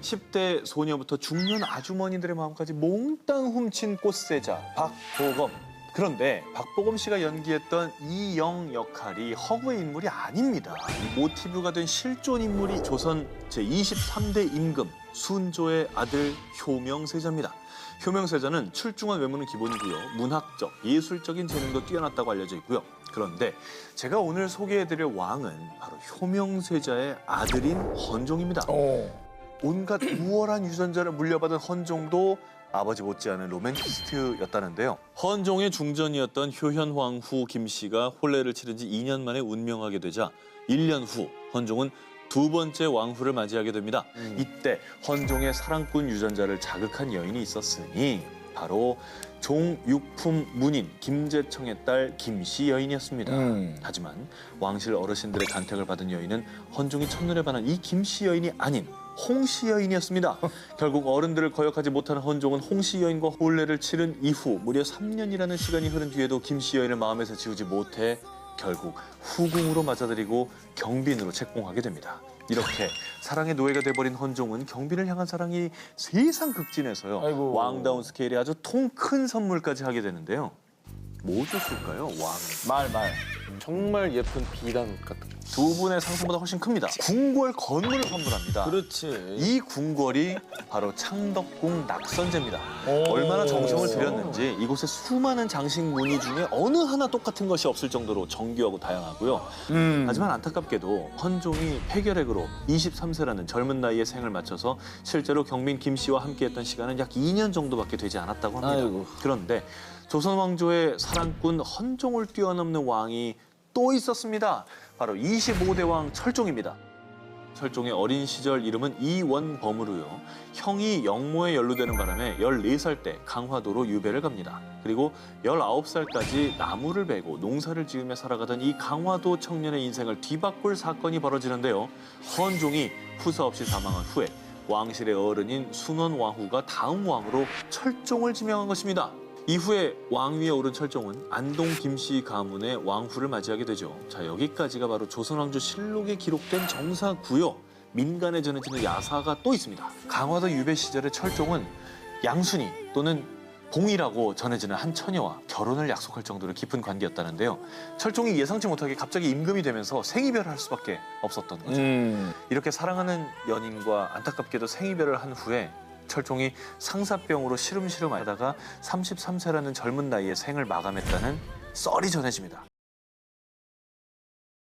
10대 소녀부터 중년 아주머니들의 마음까지 몽땅 훔친 꽃세자 박보검. 그런데 박보검 씨가 연기했던 이영 역할이 허구의 인물이 아닙니다. 이 모티브가 된 실존 인물이 조선 제23대 임금 순조의 아들 효명세자입니다. 효명세자는 출중한 외모는 기본이고요. 문학적, 예술적인 재능도 뛰어났다고 알려져 있고요. 그런데 제가 오늘 소개해드릴 왕은 바로 효명세자의 아들인 헌종입니다. 온갖 우월한 유전자를 물려받은 헌종도 아버지 못지않은 로맨티스트였다는데요. 헌종의 중전이었던 효현황후 김씨가 혼례를 치른 지 2년 만에 운명하게 되자 1년 후 헌종은 두 번째 왕후를 맞이하게 됩니다. 이때 헌종의 사랑꾼 유전자를 자극한 여인이 있었으니 바로 종육품 문인 김재청의 딸 김씨 여인이었습니다. 하지만 왕실 어르신들의 간택을 받은 여인은 헌종이 첫눈에 반한 이 김씨 여인이 아닌 홍씨 여인이었습니다. 결국 어른들을 거역하지 못하는 헌종은 홍씨 여인과 혼례를 치른 이후 무려 3년이라는 시간이 흐른 뒤에도 김씨 여인을 마음에서 지우지 못해 결국 후궁으로 맞아들이고 경빈으로 책봉하게 됩니다. 이렇게 사랑의 노예가 돼버린 헌종은 경빈을 향한 사랑이 세상 극진해서요. 아이고. 왕다운 스케일의 아주 통 큰 선물까지 하게 되는데요. 뭐 줬을까요, 왕? 말. 정말 예쁜 비단 같은 거. 두 분의 상승보다 훨씬 큽니다. 궁궐 건물을 선물합니다. 그렇지. 이 궁궐이 바로 창덕궁 낙선제입니다. 얼마나 정성을 들였는지 이곳에 수많은 장식 무늬 중에 어느 하나 똑같은 것이 없을 정도로 정교하고 다양하고요. 하지만 안타깝게도 헌종이 폐결핵으로 23세라는 젊은 나이에 생을 마쳐서 실제로 경빈 김 씨와 함께했던 시간은 약 2년 정도밖에 되지 않았다고 합니다. 아이고. 그런데 조선 왕조의 사랑꾼 헌종을 뛰어넘는 왕이 또 있었습니다. 바로 25대 왕 철종입니다. 철종의 어린 시절 이름은 이원범으로요. 형이 영모에 연루되는 바람에 14살 때 강화도로 유배를 갑니다. 그리고 19살까지 나무를 베고 농사를 지으며 살아가던 이 강화도 청년의 인생을 뒤바꿀 사건이 벌어지는데요. 헌종이 후사 없이 사망한 후에 왕실의 어른인 순원왕후가 다음 왕으로 철종을 지명한 것입니다. 이후에 왕위에 오른 철종은 안동 김씨 가문의 왕후를 맞이하게 되죠. 자, 여기까지가 바로 조선왕조 실록에 기록된 정사고요. 민간에 전해지는 야사가 또 있습니다. 강화도 유배 시절에 철종은 양순이 또는 봉이라고 전해지는 한 처녀와 결혼을 약속할 정도로 깊은 관계였다는데요. 철종이 예상치 못하게 갑자기 임금이 되면서 생이별을 할 수밖에 없었던 거죠. 이렇게 사랑하는 연인과 안타깝게도 생이별을 한 후에 철종이 상사병으로 시름시름 앓다가 33세라는 젊은 나이에 생을 마감했다는 썰이 전해집니다.